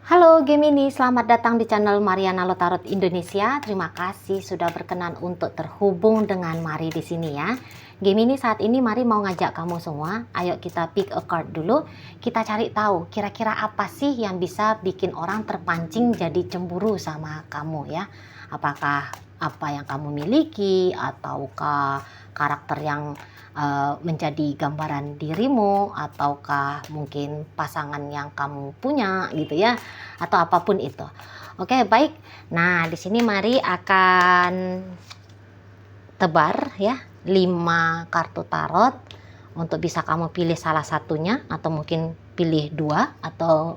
Halo Gemini, selamat datang di channel Mariana Lotarot Indonesia. Terima kasih sudah berkenan untuk terhubung dengan Mari di sini ya. Gemini, saat ini Mari mau ngajak kamu semua, ayo kita pick a card dulu. Kita cari tahu kira-kira apa sih yang bisa bikin orang terpancing jadi cemburu sama kamu ya. Apakah apa yang kamu miliki ataukah karakter yang menjadi gambaran dirimu, ataukah mungkin pasangan yang kamu punya gitu ya, atau apapun itu. Oke, baik. Nah, di sini Mari akan tebar ya 5 kartu tarot untuk bisa kamu pilih salah satunya, atau mungkin pilih 2, atau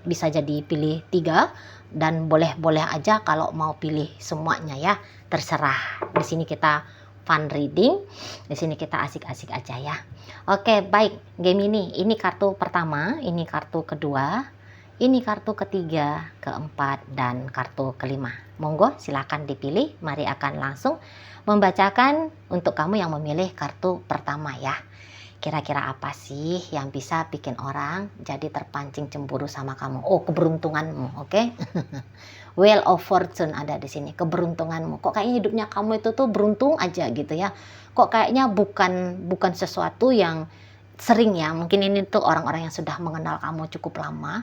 bisa jadi pilih 3, dan boleh-boleh aja kalau mau pilih semuanya ya, terserah. Di sini kita fun reading, di sini kita asik-asik aja ya. Oke, baik Gemini, ini kartu pertama, ini kartu kedua, ini kartu ketiga, keempat, dan kartu kelima. Monggo silakan dipilih. Mari akan langsung membacakan untuk kamu yang memilih kartu pertama ya. Kira-kira apa sih yang bisa bikin orang jadi terpancing cemburu sama kamu? Oh, keberuntunganmu, oke? Wheel of Fortune ada di sini, keberuntunganmu. Kok kayaknya hidupnya kamu itu tuh beruntung aja gitu ya. Kok kayaknya bukan sesuatu yang sering ya. Mungkin ini tuh orang-orang yang sudah mengenal kamu cukup lama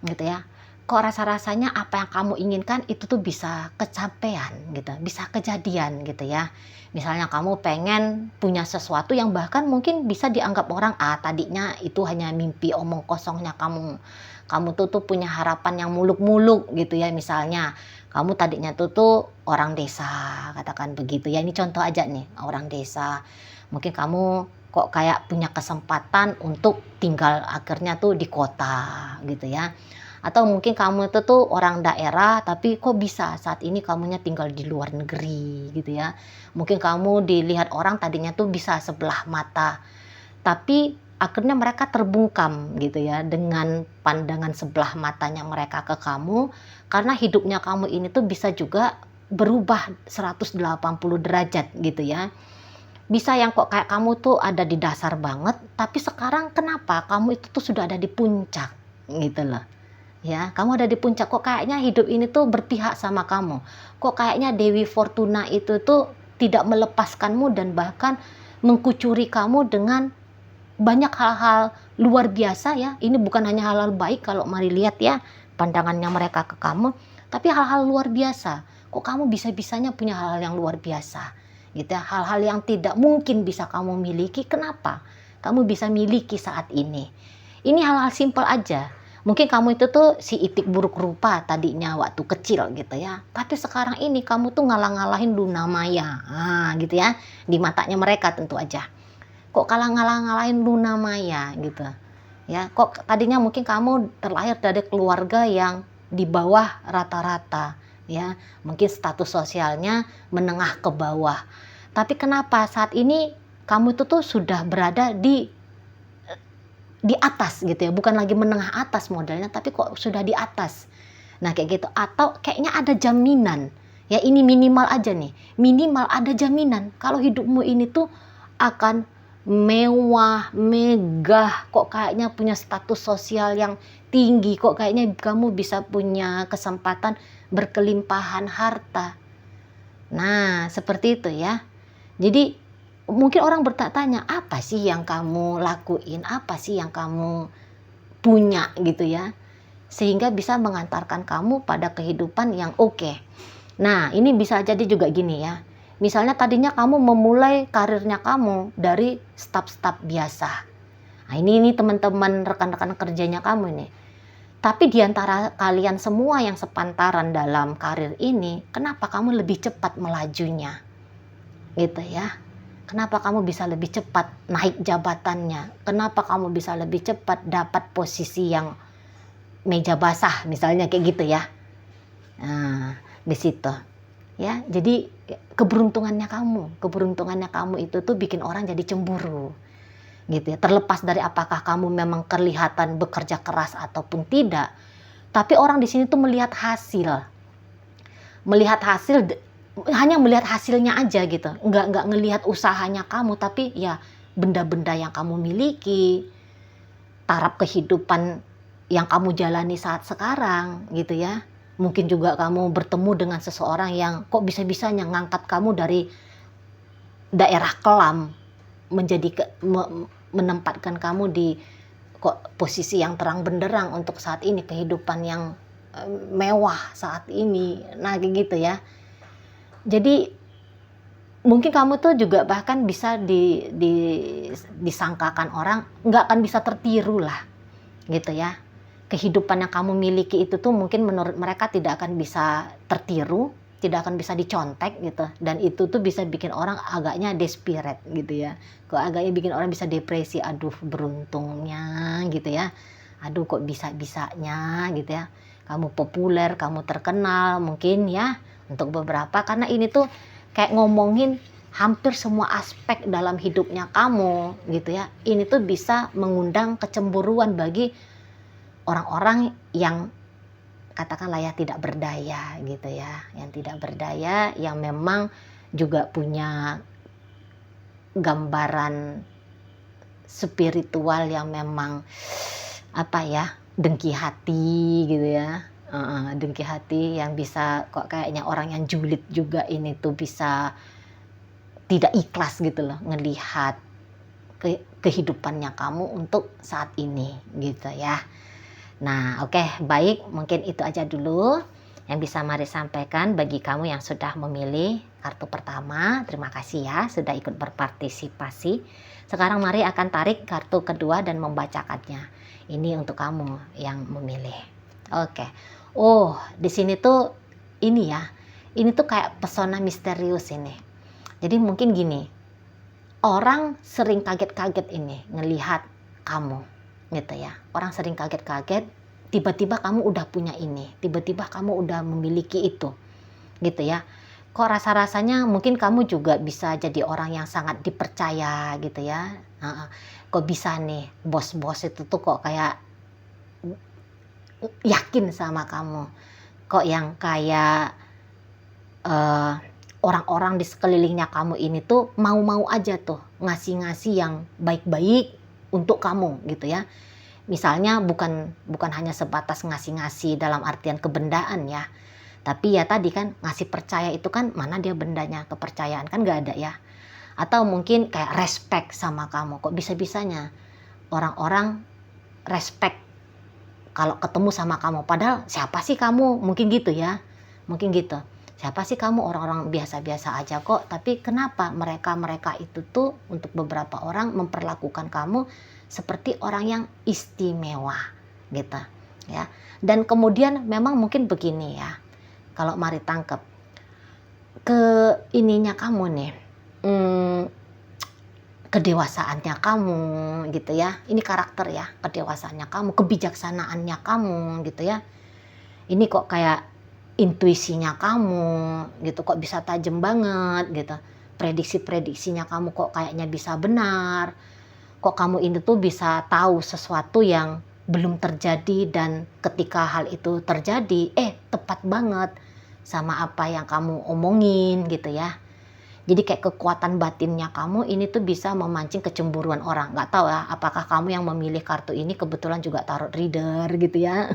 gitu ya. Kok rasa-rasanya apa yang kamu inginkan itu tuh bisa kecapean gitu, bisa kejadian gitu ya. Misalnya kamu pengen punya sesuatu yang bahkan mungkin bisa dianggap orang, tadinya itu hanya mimpi omong kosongnya kamu. Kamu tuh punya harapan yang muluk-muluk gitu ya. Misalnya kamu tadinya tuh orang desa, katakan begitu ya. Ini contoh aja nih, orang desa. Mungkin kamu kok kayak punya kesempatan untuk tinggal akhirnya tuh di kota gitu ya. Atau mungkin kamu itu tuh orang daerah, tapi kok bisa saat ini kamunya tinggal di luar negeri gitu ya. Mungkin kamu dilihat orang tadinya tuh bisa sebelah mata, tapi akhirnya mereka terbungkam gitu ya dengan pandangan sebelah matanya mereka ke kamu, karena hidupnya kamu ini tuh bisa juga berubah 180 derajat gitu ya. Bisa yang kok kayak kamu tuh ada di dasar banget, tapi sekarang kenapa kamu itu tuh sudah ada di puncak gitu loh. Ya, kamu ada di puncak, kok kayaknya hidup ini tuh berpihak sama kamu. Kok kayaknya Dewi Fortuna itu tuh tidak melepaskanmu dan bahkan mengkucuri kamu dengan banyak hal-hal luar biasa ya. Ini bukan hanya hal-hal baik kalau mari lihat ya pandangannya mereka ke kamu, tapi hal-hal luar biasa. Kok kamu bisa-bisanya punya hal-hal yang luar biasa gitu ya. Hal-hal yang tidak mungkin bisa kamu miliki, kenapa kamu bisa miliki saat ini? Ini hal-hal simpel aja. Mungkin kamu itu tuh si itik buruk rupa tadinya waktu kecil gitu ya. Tapi sekarang ini kamu tuh ngalah-ngalahin Luna Maya. Gitu ya. Di matanya mereka tentu aja. Kok kalah ngalah-ngalahin Luna Maya gitu. Ya, kok tadinya mungkin kamu terlahir dari keluarga yang di bawah rata-rata ya. Mungkin status sosialnya menengah ke bawah. Tapi kenapa saat ini kamu itu tuh sudah berada di atas gitu ya, bukan lagi menengah atas modelnya, tapi kok sudah di atas. Nah kayak gitu, atau kayaknya ada jaminan ya, ini minimal aja nih, minimal ada jaminan kalau hidupmu ini tuh akan mewah, megah, kok kayaknya punya status sosial yang tinggi, kok kayaknya kamu bisa punya kesempatan berkelimpahan harta. Nah seperti itu ya. Jadi mungkin orang bertanya, apa sih yang kamu lakuin, apa sih yang kamu punya gitu ya, sehingga bisa mengantarkan kamu pada kehidupan yang oke. Nah ini bisa jadi juga gini ya, misalnya tadinya kamu memulai karirnya kamu dari staf-staf biasa. Nah ini teman-teman rekan-rekan kerjanya kamu ini. Tapi diantara kalian semua yang sepantaran dalam karir ini, kenapa kamu lebih cepat melajunya gitu ya. Kenapa kamu bisa lebih cepat naik jabatannya? Kenapa kamu bisa lebih cepat dapat posisi yang meja basah misalnya kayak gitu ya? Nah, di situ. Ya, jadi keberuntungannya kamu itu tuh bikin orang jadi cemburu. Gitu ya. Terlepas dari apakah kamu memang kelihatan bekerja keras ataupun tidak, tapi orang di sini tuh melihat hasil. Hanya melihat hasilnya aja gitu, nggak ngelihat usahanya kamu, tapi ya benda-benda yang kamu miliki, taraf kehidupan yang kamu jalani saat sekarang gitu ya. Mungkin juga kamu bertemu dengan seseorang yang kok bisa-bisanya ngangkat kamu dari daerah kelam menempatkan kamu di kok posisi yang terang benderang untuk saat ini, kehidupan yang mewah saat ini. Nah kayak gitu ya. Jadi mungkin kamu tuh juga bahkan bisa disangkakan orang nggak akan bisa tertiru lah gitu ya. Kehidupan yang kamu miliki itu tuh mungkin menurut mereka tidak akan bisa tertiru, tidak akan bisa dicontek gitu. Dan itu tuh bisa bikin orang agaknya desperate gitu ya. Kok agaknya bikin orang bisa depresi, aduh beruntungnya gitu ya. Aduh kok bisa-bisanya gitu ya. Kamu populer, kamu terkenal mungkin ya untuk beberapa, karena ini tuh kayak ngomongin hampir semua aspek dalam hidupnya kamu gitu ya. Ini tuh bisa mengundang kecemburuan bagi orang-orang yang katakanlah ya tidak berdaya gitu ya, yang tidak berdaya, yang memang juga punya gambaran spiritual yang memang apa ya, dengki hati gitu ya. Dengki hati yang bisa kok kayaknya orang yang julid juga ini tuh bisa tidak ikhlas gitu loh ngelihat kehidupannya kamu untuk saat ini gitu ya. Nah oke, baik, mungkin itu aja dulu yang bisa Mari sampaikan bagi kamu yang sudah memilih kartu pertama. Terima kasih ya sudah ikut berpartisipasi. Sekarang Mari akan tarik kartu kedua dan membacakannya. Ini untuk kamu yang memilih. Oke. Oh, di sini tuh ini ya. Ini tuh kayak pesona misterius ini. Jadi mungkin gini. Orang sering kaget-kaget ini ngelihat kamu gitu ya. Orang sering kaget-kaget, tiba-tiba kamu udah punya ini, tiba-tiba kamu udah memiliki itu gitu ya. Kok rasa-rasanya mungkin kamu juga bisa jadi orang yang sangat dipercaya gitu ya. Kok bisa nih bos-bos itu tuh kok kayak yakin sama kamu, kok yang kayak orang-orang di sekelilingnya kamu ini tuh mau-mau aja tuh ngasih-ngasih yang baik-baik untuk kamu gitu ya. Misalnya bukan hanya sebatas ngasih-ngasih dalam artian kebendaan ya, tapi ya tadi kan ngasih percaya itu kan mana dia bendanya, kepercayaan kan gak ada ya. Atau mungkin kayak respect sama kamu, kok bisa-bisanya orang-orang respect kalau ketemu sama kamu, padahal siapa sih kamu, mungkin gitu ya, mungkin gitu. Siapa sih kamu, orang-orang biasa-biasa aja kok, tapi kenapa mereka itu tuh untuk beberapa orang memperlakukan kamu seperti orang yang istimewa gitu ya. Dan kemudian memang mungkin begini ya, kalau Mari tangkep ke ininya kamu nih, kedewasaannya kamu gitu ya. Ini karakter ya, kedewasaannya kamu, kebijaksanaannya kamu gitu ya. Ini kok kayak intuisinya kamu gitu, kok bisa tajam banget gitu. Prediksi-prediksinya kamu kok kayaknya bisa benar. Kok kamu ini tuh bisa tahu sesuatu yang belum terjadi, dan ketika hal itu terjadi tepat banget sama apa yang kamu omongin gitu ya. Jadi kayak kekuatan batinnya kamu ini tuh bisa memancing kecemburuan orang. Nggak tahu ya apakah kamu yang memilih kartu ini kebetulan juga tarot reader gitu ya.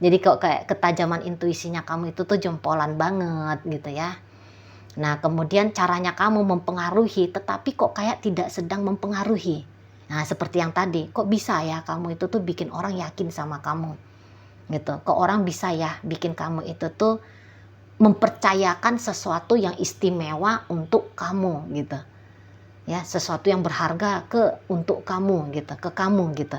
Jadi kok kayak ketajaman intuisinya kamu itu tuh jempolan banget gitu ya. Nah kemudian caranya kamu mempengaruhi, tetapi kok kayak tidak sedang mempengaruhi. Nah seperti yang tadi, kok bisa ya kamu itu tuh bikin orang yakin sama kamu gitu. Kok orang bisa ya bikin kamu itu tuh mempercayakan sesuatu yang istimewa untuk kamu gitu ya, sesuatu yang berharga untuk kamu gitu, ke kamu gitu.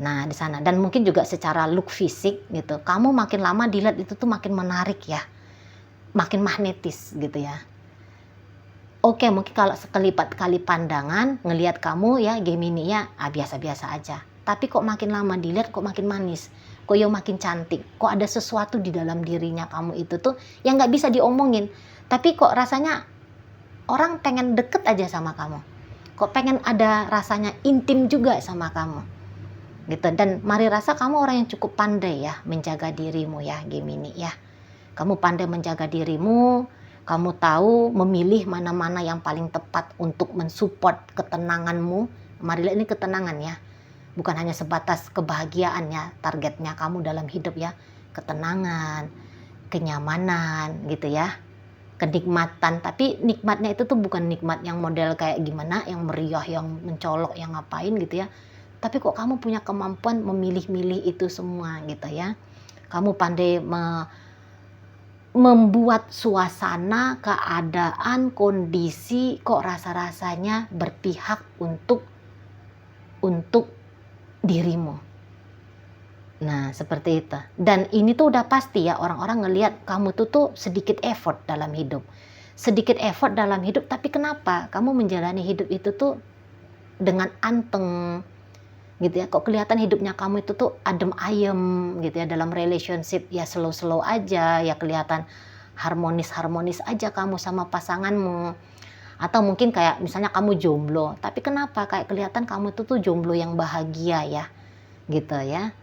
Nah di sana, dan mungkin juga secara look fisik gitu, kamu makin lama dilihat itu tuh makin menarik ya, makin magnetis gitu ya. Oke, mungkin kalau sekelipat kali pandangan ngelihat kamu ya Gemini ya biasa-biasa aja, tapi kok makin lama dilihat kok makin manis, kok ya makin cantik, kok ada sesuatu di dalam dirinya kamu itu tuh yang nggak bisa diomongin, tapi kok rasanya orang pengen deket aja sama kamu, kok pengen ada rasanya intim juga sama kamu gitu. Dan Mari rasa kamu orang yang cukup pandai ya menjaga dirimu ya Gemini ya. Kamu pandai menjaga dirimu, kamu tahu memilih mana-mana yang paling tepat untuk mensupport ketenanganmu. Mari lihat ini ketenangan ya, bukan hanya sebatas kebahagiaan ya targetnya kamu dalam hidup ya, ketenangan, kenyamanan gitu ya, kenikmatan. Tapi nikmatnya itu tuh bukan nikmat yang model kayak gimana, yang meriah, yang mencolok, yang ngapain gitu ya. Tapi kok kamu punya kemampuan memilih-milih itu semua gitu ya. Kamu pandai membuat suasana, keadaan, kondisi kok rasa-rasanya berpihak untuk dirimu. Nah, seperti itu. Dan ini tuh udah pasti ya, orang-orang ngelihat kamu tuh sedikit effort dalam hidup. Sedikit effort dalam hidup, tapi kenapa kamu menjalani hidup itu tuh dengan anteng gitu ya. Kok kelihatan hidupnya kamu itu tuh adem ayem gitu ya, dalam relationship ya slow-slow aja, ya kelihatan harmonis-harmonis aja kamu sama pasanganmu. Atau mungkin kayak misalnya kamu jomblo, tapi kenapa kayak kelihatan kamu tuh jomblo yang bahagia ya, gitu ya.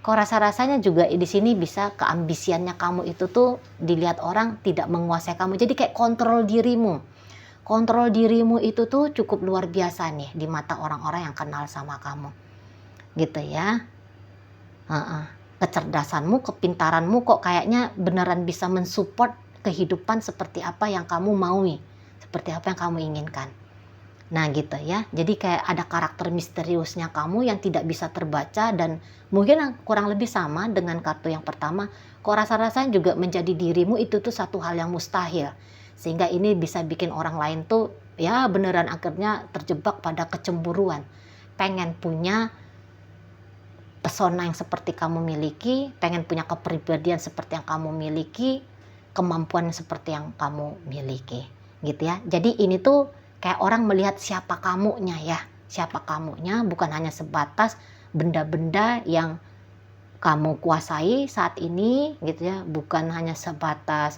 Kok rasa-rasanya juga di sini bisa keambisiannya kamu itu tuh dilihat orang tidak menguasai kamu. Jadi kayak kontrol dirimu. Kontrol dirimu itu tuh cukup luar biasa nih di mata orang-orang yang kenal sama kamu. Gitu ya. Kecerdasanmu, kepintaranmu kok kayaknya beneran bisa mensupport kehidupan seperti apa yang kamu maui. Seperti apa yang kamu inginkan. Nah gitu ya, jadi kayak ada karakter misteriusnya kamu yang tidak bisa terbaca, dan mungkin kurang lebih sama dengan kartu yang pertama. Kok rasa-rasanya juga menjadi dirimu itu tuh satu hal yang mustahil, sehingga ini bisa bikin orang lain tuh ya beneran akhirnya terjebak pada kecemburuan, pengen punya pesona yang seperti kamu miliki, pengen punya kepribadian seperti yang kamu miliki, kemampuan seperti yang kamu miliki gitu ya. Jadi ini tuh kayak orang melihat siapa kamunya ya, siapa kamunya, bukan hanya sebatas benda-benda yang kamu kuasai saat ini gitu ya, bukan hanya sebatas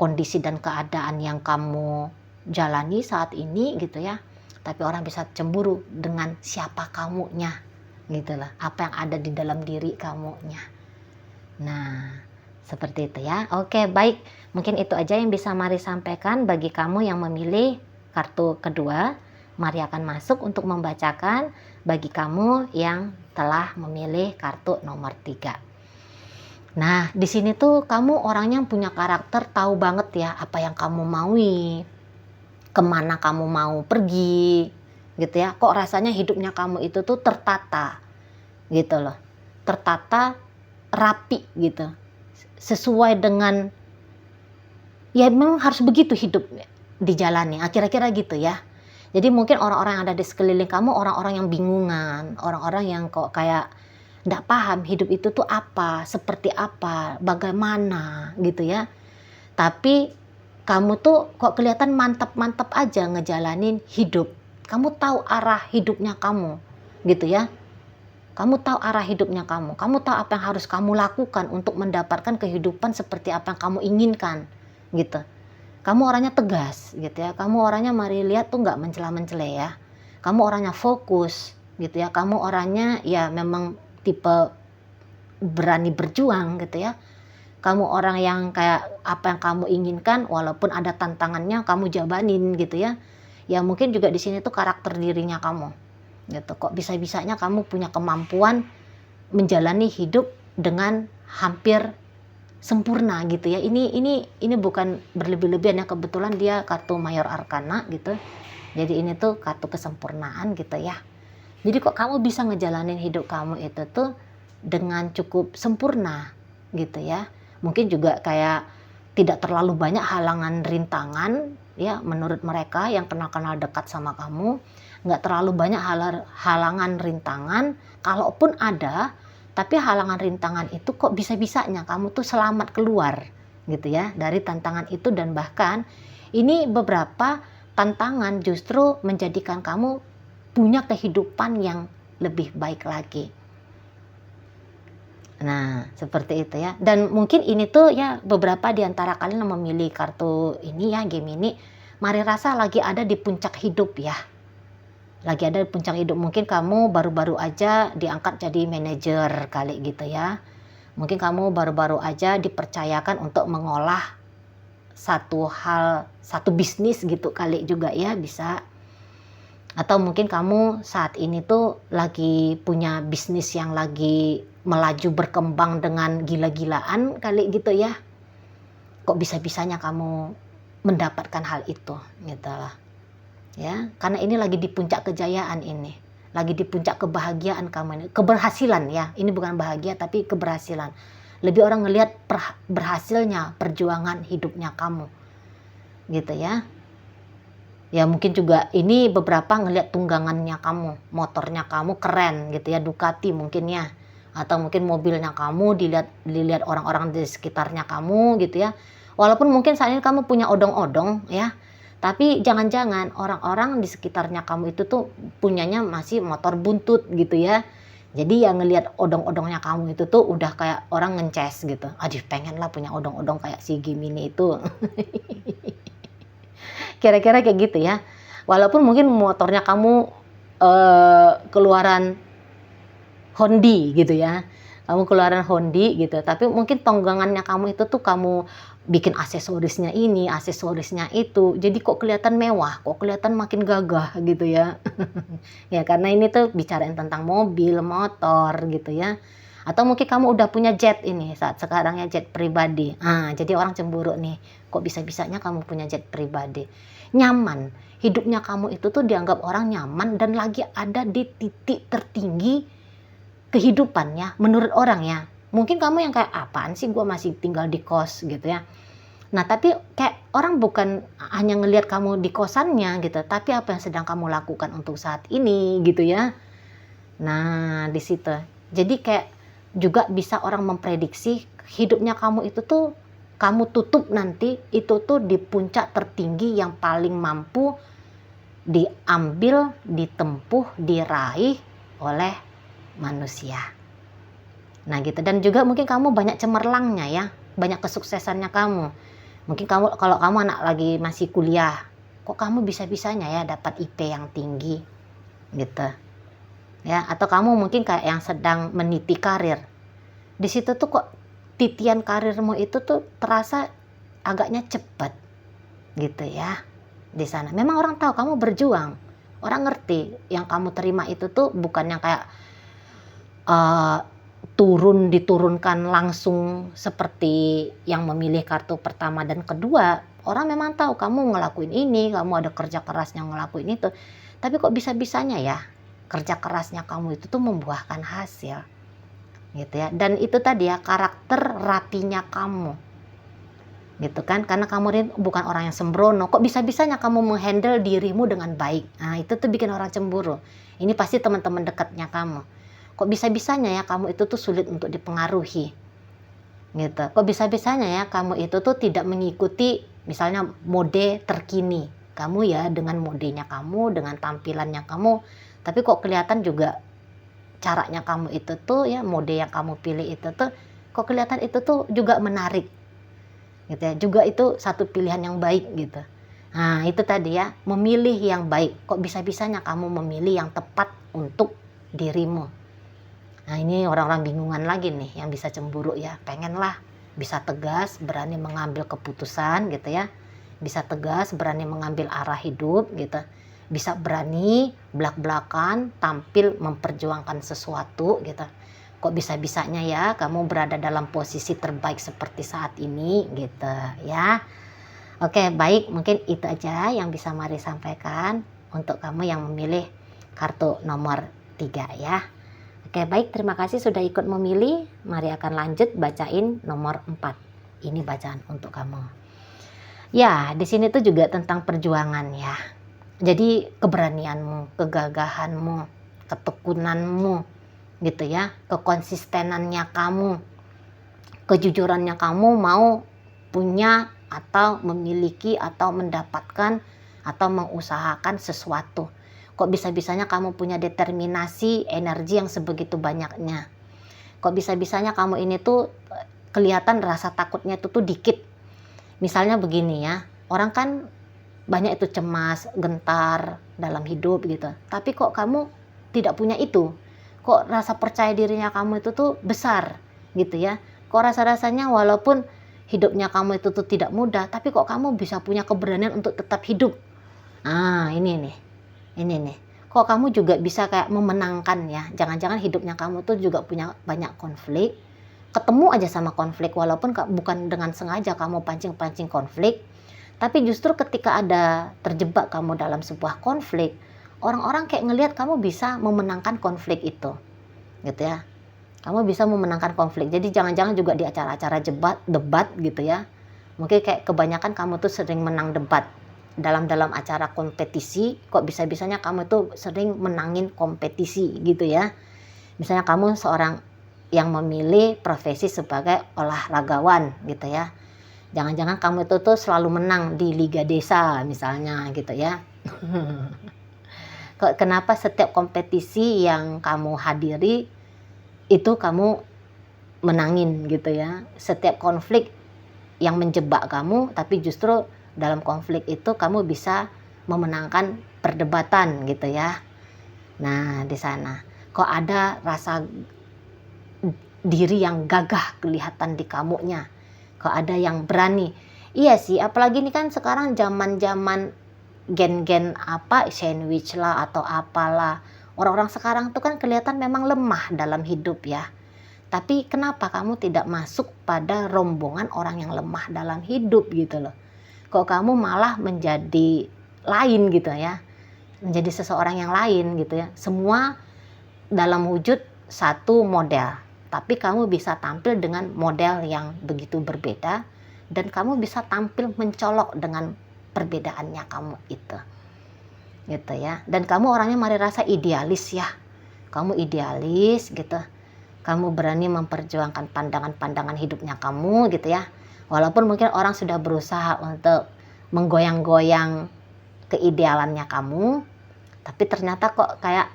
kondisi dan keadaan yang kamu jalani saat ini gitu ya, tapi orang bisa cemburu dengan siapa kamunya gitu lah, apa yang ada di dalam diri kamunya. Nah, seperti itu ya. Oke, baik. Mungkin itu aja yang bisa Mari sampaikan bagi kamu yang memilih kartu kedua. Mari akan masuk untuk membacakan bagi kamu yang telah memilih kartu nomor 3. Nah, di sini tuh kamu orangnya punya karakter, tahu banget ya apa yang kamu maui, kemana kamu mau pergi, gitu ya. Kok rasanya hidupnya kamu itu tuh tertata, gitu loh. Tertata, rapi gitu. Sesuai dengan, ya memang harus begitu hidup dijalani, kira-kira gitu ya. Jadi mungkin orang-orang yang ada di sekeliling kamu, orang-orang yang bingungan, orang-orang yang kok kayak nggak paham hidup itu tuh apa, seperti apa, bagaimana gitu ya. Tapi kamu tuh kok kelihatan mantap-mantap aja ngejalanin hidup. Kamu tahu arah hidupnya kamu gitu ya. Kamu tahu arah hidupnya kamu. Kamu tahu apa yang harus kamu lakukan untuk mendapatkan kehidupan seperti apa yang kamu inginkan gitu. Kamu orangnya tegas gitu ya. Kamu orangnya Mari lihat tuh nggak mencela-mencela ya. Kamu orangnya fokus gitu ya. Kamu orangnya ya memang tipe berani berjuang gitu ya. Kamu orang yang kayak apa yang kamu inginkan walaupun ada tantangannya kamu jabanin gitu ya. Ya mungkin juga di sini tuh karakter dirinya kamu gitu. Kok bisa-bisanya kamu punya kemampuan menjalani hidup dengan hampir sempurna gitu ya. Ini bukan berlebih-lebihan ya, kebetulan dia kartu Mayor Arkana gitu. Jadi ini tuh kartu kesempurnaan gitu ya. Jadi kok kamu bisa ngejalanin hidup kamu itu tuh dengan cukup sempurna gitu ya. Mungkin juga kayak tidak terlalu banyak halangan rintangan ya menurut mereka yang kenal-kenal dekat sama kamu. Nggak terlalu banyak halangan rintangan, kalaupun ada, tapi halangan rintangan itu kok bisa-bisanya kamu tuh selamat keluar gitu ya dari tantangan itu. Dan bahkan ini beberapa tantangan justru menjadikan kamu punya kehidupan yang lebih baik lagi. Nah seperti itu ya. Dan mungkin ini tuh ya beberapa di antara kalian yang memilih kartu ini ya, Gemini, Mari rasa lagi ada di puncak hidup ya. Lagi ada di puncak hidup, mungkin kamu baru-baru aja diangkat jadi manajer kali gitu ya. Mungkin kamu baru-baru aja dipercayakan untuk mengolah satu bisnis gitu kali juga ya, bisa. Atau mungkin kamu saat ini tuh lagi punya bisnis yang lagi melaju berkembang dengan gila-gilaan kali gitu ya. Kok bisa-bisanya kamu mendapatkan hal itu gitu lah. Ya, karena ini lagi di puncak kejayaan ini. Lagi di puncak kebahagiaan kamu ini. Keberhasilan ya. Ini bukan bahagia tapi keberhasilan. Lebih orang ngelihat berhasilnya perjuangan hidupnya kamu. Gitu ya. Ya mungkin juga ini beberapa ngelihat tunggangannya kamu, motornya kamu keren gitu ya, Ducati mungkin ya. Atau mungkin mobilnya kamu dilihat orang-orang di sekitarnya kamu gitu ya. Walaupun mungkin saat ini kamu punya odong-odong ya, tapi jangan-jangan orang-orang di sekitarnya kamu itu tuh punyanya masih motor buntut gitu ya. Jadi yang ngelihat odong-odongnya kamu itu tuh udah kayak orang ngences gitu. Aduh pengen lah punya odong-odong kayak si Gemini itu. Kira-kira kayak gitu ya. Walaupun mungkin motornya kamu keluaran Hondi gitu ya. Kamu keluaran Hondi gitu. Tapi mungkin tonggangannya kamu itu tuh kamu bikin aksesorisnya ini, aksesorisnya itu. Jadi kok kelihatan mewah, kok kelihatan makin gagah gitu ya. Ya karena ini tuh bicarain tentang mobil, motor gitu ya. Atau mungkin kamu udah punya jet ini saat sekarang ya, jet pribadi. Jadi orang cemburu nih. Kok bisa-bisanya kamu punya jet pribadi? Nyaman. Hidupnya kamu itu tuh dianggap orang nyaman dan lagi ada di titik tertinggi kehidupannya menurut orang ya. Mungkin kamu yang kayak apaan sih gue masih tinggal di kos gitu ya. Nah tapi kayak orang bukan hanya ngelihat kamu di kosannya gitu, tapi apa yang sedang kamu lakukan untuk saat ini gitu ya. Nah di situ. Jadi kayak juga bisa orang memprediksi hidupnya kamu itu tuh kamu tutup nanti itu tuh di puncak tertinggi yang paling mampu diambil, ditempuh, diraih oleh manusia. Nah gitu. Dan juga mungkin kamu banyak cemerlangnya ya, banyak kesuksesannya kamu. Mungkin kamu kalau kamu anak lagi masih kuliah, kok kamu bisa-bisanya ya dapat IP yang tinggi gitu. Ya, atau kamu mungkin kayak yang sedang meniti karir. Di situ tuh kok titian karirmu itu tuh terasa agaknya cepat gitu ya. Di sana memang orang tahu kamu berjuang. Orang ngerti yang kamu terima itu tuh bukan yang kayak diturunkan langsung seperti yang memilih kartu pertama dan kedua. Orang memang tahu kamu ngelakuin ini, kamu ada kerja kerasnya ngelakuin itu. Tapi kok bisa-bisanya ya kerja kerasnya kamu itu tuh membuahkan hasil gitu ya. Dan itu tadi ya karakter rapinya kamu gitu kan, karena kamu ini bukan orang yang sembrono. Kok bisa-bisanya kamu menghandle dirimu dengan baik. Nah itu tuh bikin orang cemburu. Ini pasti teman-teman dekatnya kamu. Kok bisa-bisanya ya kamu itu tuh sulit untuk dipengaruhi gitu. Kok bisa-bisanya ya kamu itu tuh tidak mengikuti misalnya mode terkini kamu ya, dengan modenya kamu, dengan tampilannya kamu. Tapi kok kelihatan juga caranya kamu itu tuh ya, mode yang kamu pilih itu tuh kok kelihatan itu tuh juga menarik gitu ya. Juga itu satu pilihan yang baik gitu. Nah itu tadi ya, memilih yang baik. Kok bisa-bisanya kamu memilih yang tepat untuk dirimu. Nah ini orang-orang bingungan lagi nih yang bisa cemburu ya. Pengen lah bisa tegas, berani mengambil keputusan gitu ya. Bisa tegas, berani mengambil arah hidup gitu. Bisa berani belak-belakan tampil memperjuangkan sesuatu gitu. Kok bisa-bisanya ya kamu berada dalam posisi terbaik seperti saat ini gitu ya. Oke baik, mungkin itu aja yang bisa Mari sampaikan untuk kamu yang memilih kartu nomor 3 ya. Oke baik, terima kasih sudah ikut memilih. Mari akan lanjut bacain nomor 4. Ini bacaan untuk kamu. Ya di sini tuh juga tentang perjuangan ya. Jadi keberanianmu, kegagahanmu, ketekunanmu gitu ya, kekonsistenannya kamu, kejujurannya kamu mau punya atau memiliki atau mendapatkan atau mengusahakan sesuatu. Kok bisa-bisanya kamu punya determinasi, energi yang sebegitu banyaknya. Kok bisa-bisanya kamu ini tuh kelihatan rasa takutnya itu tuh dikit. Misalnya begini ya, orang kan banyak itu cemas, gentar dalam hidup gitu. Tapi kok kamu tidak punya itu? Kok rasa percaya dirinya kamu itu tuh besar gitu ya? Kok rasa-rasanya walaupun hidupnya kamu itu tuh tidak mudah, tapi kok kamu bisa punya keberanian untuk tetap hidup? Nah ini nih. Ini nih, kok kamu juga bisa kayak memenangkan ya, jangan-jangan hidupnya kamu tuh juga punya banyak konflik, ketemu aja sama konflik walaupun bukan dengan sengaja kamu pancing-pancing konflik, tapi justru ketika ada terjebak kamu dalam sebuah konflik, orang-orang kayak ngelihat kamu bisa memenangkan konflik itu, gitu ya. Kamu bisa memenangkan konflik. Jadi jangan-jangan juga di acara-acara debat gitu ya. Mungkin kayak kebanyakan kamu tuh sering menang debat. Dalam acara kompetisi, kok bisa-bisanya kamu tuh sering menangin kompetisi gitu ya. Misalnya kamu seorang yang memilih profesi sebagai olahragawan gitu ya. Jangan-jangan kamu itu tuh selalu menang di Liga Desa misalnya gitu ya. Kenapa setiap kompetisi yang kamu hadiri itu kamu menangin gitu ya. Setiap konflik yang menjebak kamu, tapi justru dalam konflik itu kamu bisa memenangkan perdebatan gitu ya. Nah, di sana kok ada rasa diri yang gagah kelihatan di kamunya. Kok ada yang berani. Iya sih, apalagi ini kan sekarang zaman-zaman gen-gen apa, sandwich lah atau apalah. Orang-orang sekarang tuh kan kelihatan memang lemah dalam hidup ya. Tapi kenapa kamu tidak masuk pada rombongan orang yang lemah dalam hidup gitu loh. Kok kamu malah menjadi lain gitu ya. Menjadi seseorang yang lain gitu ya. Semua dalam wujud satu model. Tapi kamu bisa tampil dengan model yang begitu berbeda. Dan kamu bisa tampil mencolok dengan perbedaannya kamu itu. Gitu ya. Dan kamu orangnya mari rasa idealis ya. Kamu idealis gitu. Kamu berani memperjuangkan pandangan-pandangan hidupnya kamu gitu ya. Walaupun mungkin orang sudah berusaha untuk menggoyang-goyang keidealannya kamu, tapi ternyata kok kayak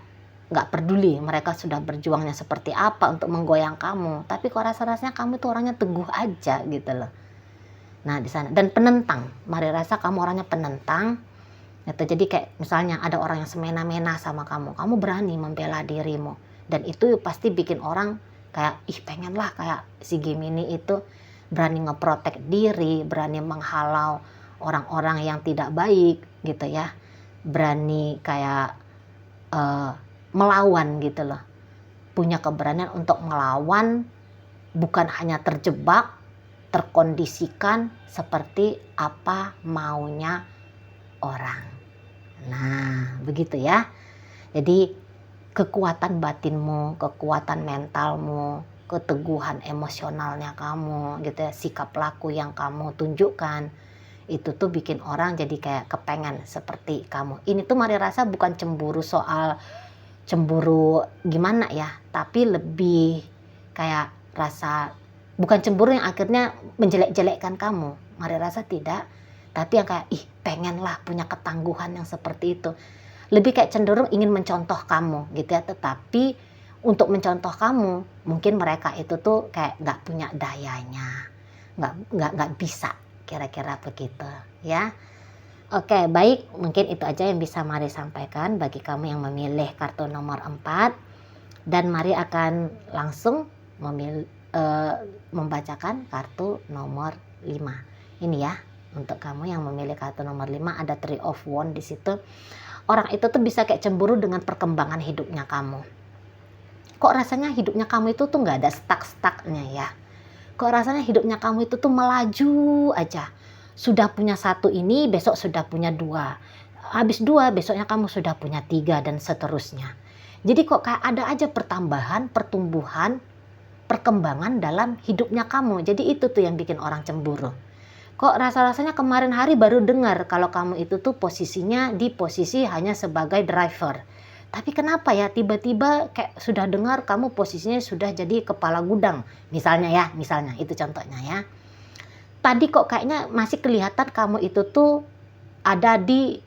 nggak peduli mereka sudah berjuangnya seperti apa untuk menggoyang kamu. Tapi kok rasa-rasanya kamu tuh orangnya teguh aja gitu loh. Nah di sana dan penentang, mari rasa kamu orangnya penentang. Gitu. Jadi kayak misalnya ada orang yang semena-mena sama kamu berani membela dirimu. Dan itu pasti bikin orang kayak, pengen lah kayak si Gemini itu berani ngeprotek diri, berani menghalau orang-orang yang tidak baik gitu ya. Berani kayak melawan gitu loh. Punya keberanian untuk melawan, bukan hanya terjebak, terkondisikan seperti apa maunya orang. Nah, begitu ya. Jadi kekuatan batinmu, kekuatan mentalmu, keteguhan emosionalnya kamu gitu ya, sikap laku yang kamu tunjukkan itu tuh bikin orang jadi kayak kepengen seperti kamu. Ini tuh mari rasa bukan cemburu soal cemburu gimana ya, tapi lebih kayak rasa bukan cemburu yang akhirnya menjelek-jelekkan kamu. Mari rasa tidak, tapi yang kayak pengen lah punya ketangguhan yang seperti itu. Lebih kayak cenderung ingin mencontoh kamu gitu ya. Tetapi untuk mencontoh kamu mungkin mereka itu tuh kayak nggak punya dayanya, nggak bisa, kira-kira begitu ya. Oke, baik, mungkin itu aja yang bisa Mari sampaikan bagi kamu yang memilih kartu nomor 4. Dan Mari akan langsung membacakan kartu nomor 5. Ini ya, untuk kamu yang memilih kartu nomor 5 ada 3 of Wands di situ. Orang itu tuh bisa kayak cemburu dengan perkembangan hidupnya kamu. Kok rasanya hidupnya kamu itu tuh nggak ada stuck-stucknya ya. Kok rasanya hidupnya kamu itu tuh melaju aja. Sudah punya 1 ini, besok sudah punya 2. Habis 2, besoknya kamu sudah punya 3 dan seterusnya. Jadi kok kayak ada aja pertambahan, pertumbuhan, perkembangan dalam hidupnya kamu. Jadi itu tuh yang bikin orang cemburu. Kok rasa-rasanya kemarin hari baru dengar kalau kamu itu tuh posisinya di posisi hanya sebagai driver. Tapi kenapa ya tiba-tiba kayak sudah dengar kamu posisinya sudah jadi kepala gudang. Misalnya itu contohnya ya. Tadi kok kayaknya masih kelihatan kamu itu tuh ada di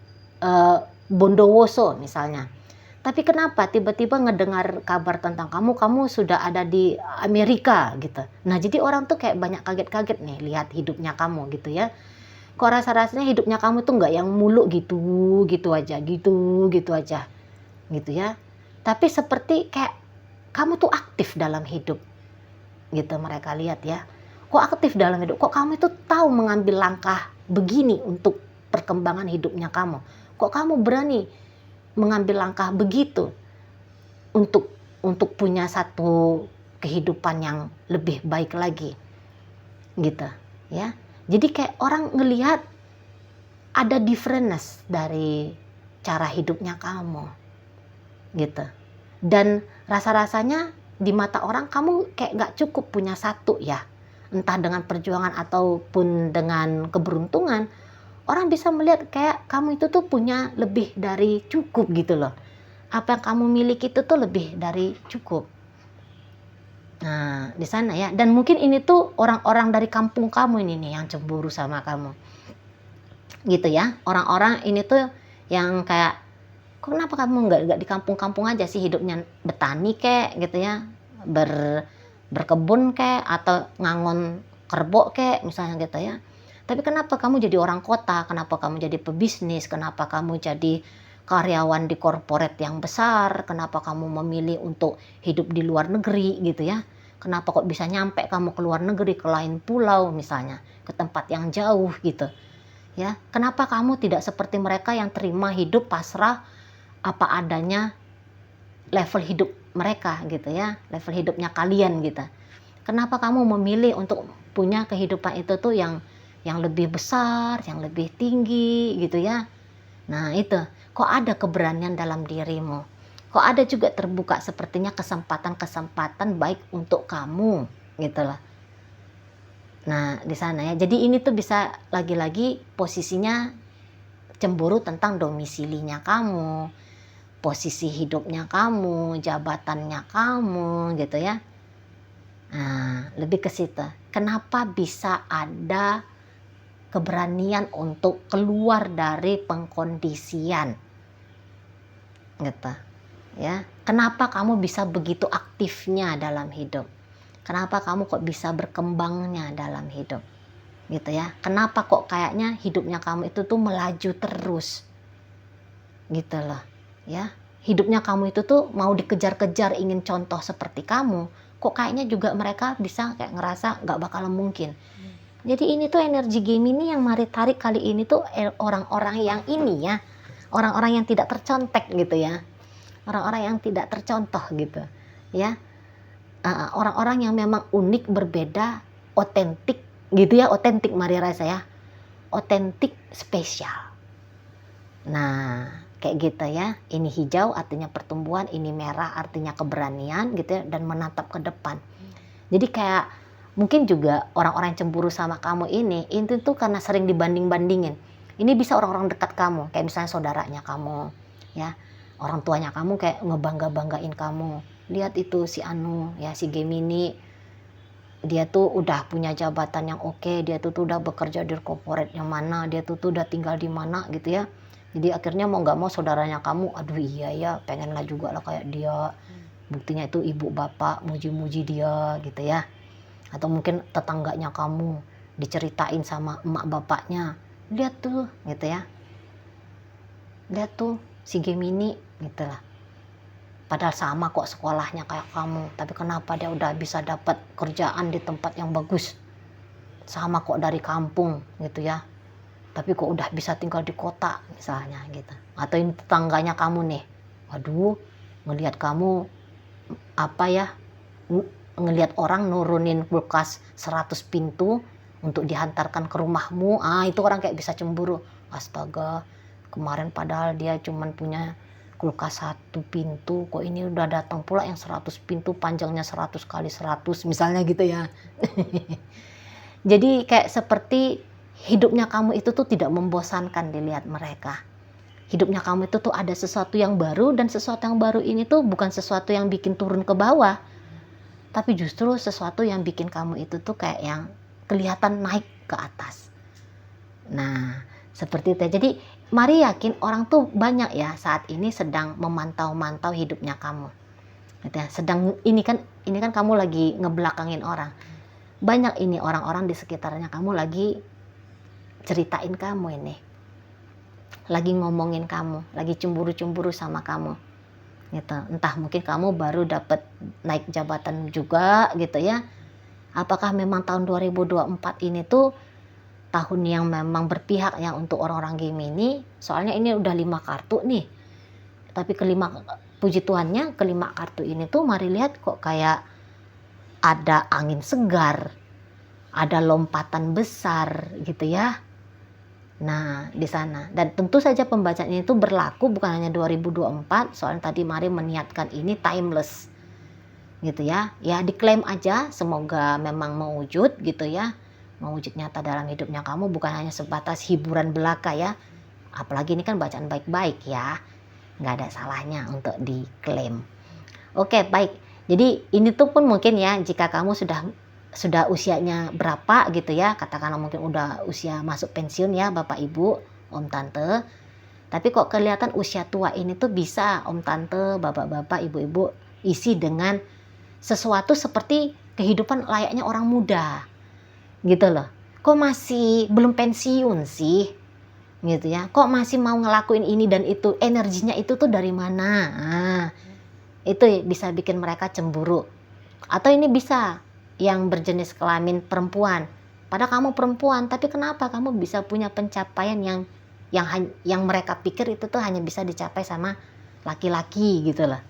Bondowoso misalnya. Tapi kenapa tiba-tiba ngedengar kabar tentang kamu sudah ada di Amerika gitu. Nah jadi orang tuh kayak banyak kaget-kaget nih lihat hidupnya kamu gitu ya. Kok rasa-rasanya hidupnya kamu tuh nggak yang muluk gitu aja gitu ya. Tapi seperti kayak kamu tuh aktif dalam hidup gitu mereka lihat ya. Kok aktif dalam hidup, kok kamu itu tahu mengambil langkah begini untuk perkembangan hidupnya kamu. Kok kamu berani mengambil langkah begitu untuk punya satu kehidupan yang lebih baik lagi gitu ya. Jadi kayak orang ngelihat ada difference dari cara hidupnya kamu gitu. Dan rasa-rasanya di mata orang kamu kayak gak cukup punya satu ya, entah dengan perjuangan ataupun dengan keberuntungan. Orang bisa melihat kayak kamu itu tuh punya lebih dari cukup gitu loh. Apa yang kamu miliki itu tuh lebih dari cukup. Nah di sana ya. Dan mungkin ini tuh orang-orang dari kampung kamu ini nih yang cemburu sama kamu gitu ya. Orang-orang ini tuh yang kayak, kenapa kamu nggak di kampung-kampung aja sih hidupnya, bertani kek gitu ya, berkebun kek, atau ngangon kerbau kek misalnya gitu ya. Tapi kenapa kamu jadi orang kota, kenapa kamu jadi pebisnis, kenapa kamu jadi karyawan di korporat yang besar, kenapa kamu memilih untuk hidup di luar negeri gitu ya. Kenapa kok bisa nyampe kamu ke luar negeri, ke lain pulau misalnya, ke tempat yang jauh gitu ya. Kenapa kamu tidak seperti mereka yang terima hidup pasrah apa adanya level hidup mereka gitu ya, level hidupnya kalian gitu. Kenapa kamu memilih untuk punya kehidupan itu tuh yang lebih besar, yang lebih tinggi gitu ya. Nah itu, kok ada keberanian dalam dirimu, kok ada juga terbuka sepertinya kesempatan-kesempatan baik untuk kamu gitu loh. Nah di sana ya, jadi ini tuh bisa lagi-lagi posisinya cemburu tentang domisilinya kamu, posisi hidupnya kamu, jabatannya kamu gitu ya. Nah lebih ke situ, kenapa bisa ada keberanian untuk keluar dari pengkondisian gitu ya. Kenapa kamu bisa begitu aktifnya dalam hidup, kenapa kamu kok bisa berkembangnya dalam hidup gitu ya. Kenapa kok kayaknya hidupnya kamu itu tuh melaju terus gitu loh ya. Hidupnya kamu itu tuh mau dikejar-kejar ingin contoh seperti kamu, kok kayaknya juga mereka bisa kayak ngerasa gak bakalan mungkin. Jadi ini tuh energi Gemini yang mari tarik kali ini tuh orang-orang yang ini ya, orang-orang yang tidak tercontek gitu ya, orang-orang yang tidak tercontoh gitu ya. Orang-orang yang memang unik, berbeda, otentik gitu ya, otentik Maria Raisa ya, otentik, spesial. Nah kayak gitu ya. Ini hijau artinya pertumbuhan, ini merah artinya keberanian gitu ya, dan menatap ke depan. Jadi kayak mungkin juga orang-orang yang cemburu sama kamu ini itu tuh karena sering dibanding-bandingin. Ini bisa orang-orang dekat kamu, kayak misalnya saudaranya kamu ya, orang tuanya kamu kayak ngebangga-banggain kamu. Lihat itu si Anu ya, si Gemini, dia tuh udah punya jabatan yang oke, dia tuh udah bekerja di korporat yang mana, dia tuh udah tinggal di mana gitu ya. Jadi akhirnya mau nggak mau saudaranya kamu, aduh iya ya, pengenlah juga lah kayak dia. Buktinya itu ibu bapak muji-muji dia gitu ya. Atau mungkin tetangganya kamu diceritain sama emak bapaknya, lihat tuh gitu ya, lihat tuh si Gemini gitu lah. Padahal sama kok sekolahnya kayak kamu, tapi kenapa dia udah bisa dapat kerjaan di tempat yang bagus, sama kok dari kampung gitu ya, tapi kok udah bisa tinggal di kota misalnya gitu. Atau ini tetangganya kamu nih, waduh ngelihat kamu apa ya, ngelihat orang nurunin kulkas 100 pintu untuk dihantarkan ke rumahmu, itu orang kayak bisa cemburu. Astaga, kemarin padahal dia cuman punya kulkas 1 pintu, kok ini udah datang pula yang 100 pintu, panjangnya 100 kali 100 misalnya gitu ya. Jadi kayak seperti hidupnya kamu itu tuh tidak membosankan dilihat mereka. Hidupnya kamu itu tuh ada sesuatu yang baru, dan sesuatu yang baru ini tuh bukan sesuatu yang bikin turun ke bawah, tapi justru sesuatu yang bikin kamu itu tuh kayak yang kelihatan naik ke atas. Nah seperti itu. Jadi mari yakin orang tuh banyak ya saat ini sedang memantau-mantau hidupnya kamu gitu ya. Sedang ini kan kamu lagi ngebelakangin orang. Banyak ini orang-orang di sekitarnya kamu lagi ceritain kamu ini, lagi ngomongin kamu, lagi cemburu-cemburu sama kamu gitu. Entah mungkin kamu baru dapat naik jabatan juga gitu ya. Apakah memang tahun 2024 ini tuh tahun yang memang berpihak ya untuk orang-orang Gemini? Soalnya ini udah 5 kartu nih Tapi kelima, puji Tuhannya, kelima kartu ini tuh Mari lihat kok kayak ada angin segar, ada lompatan besar gitu ya. Nah, di sana. Dan tentu saja pembacaan ini tuh berlaku bukan hanya 2024, soalnya tadi Mari meniatkan ini timeless. Gitu ya. Ya diklaim aja, semoga memang mewujud gitu ya. Mewujud nyata dalam hidupnya kamu, bukan hanya sebatas hiburan belaka ya. Apalagi ini kan bacaan baik-baik ya. Nggak ada salahnya untuk diklaim. Oke, baik. Jadi ini tuh pun mungkin ya, jika kamu sudah usianya berapa gitu ya, katakanlah mungkin udah usia masuk pensiun ya Bapak Ibu, Om Tante. Tapi kok kelihatan usia tua ini tuh bisa Om Tante, Bapak-bapak, Ibu-ibu isi dengan sesuatu seperti kehidupan layaknya orang muda. Gitu loh. Kok masih belum pensiun sih? Gitu ya. Kok masih mau ngelakuin ini dan itu? Energinya itu tuh dari mana? Nah, itu bisa bikin mereka cemburu. Atau ini bisa yang berjenis kelamin perempuan. Padahal kamu perempuan, tapi kenapa kamu bisa punya pencapaian yang mereka pikir itu tuh hanya bisa dicapai sama laki-laki gitu loh.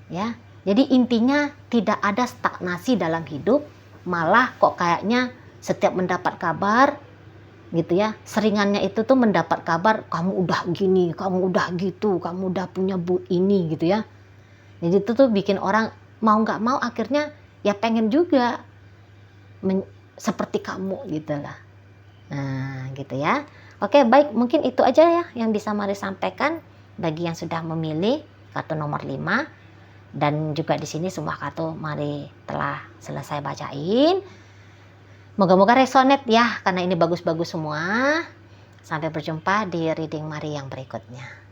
Ya. Jadi intinya tidak ada stagnasi dalam hidup, malah kok kayaknya setiap mendapat kabar gitu ya, seringannya itu tuh mendapat kabar kamu udah gini, kamu udah gitu, kamu udah punya ini gitu ya. Jadi itu tuh bikin orang mau nggak mau akhirnya ya pengen juga seperti kamu gitu lah. Nah gitu ya. Oke, baik, mungkin itu aja ya yang bisa Mari sampaikan bagi yang sudah memilih kartu nomor 5. Dan juga di sini semua kartu Mari telah selesai bacain. Moga-moga resonate ya, karena ini bagus-bagus semua. Sampai berjumpa di reading Mari yang berikutnya.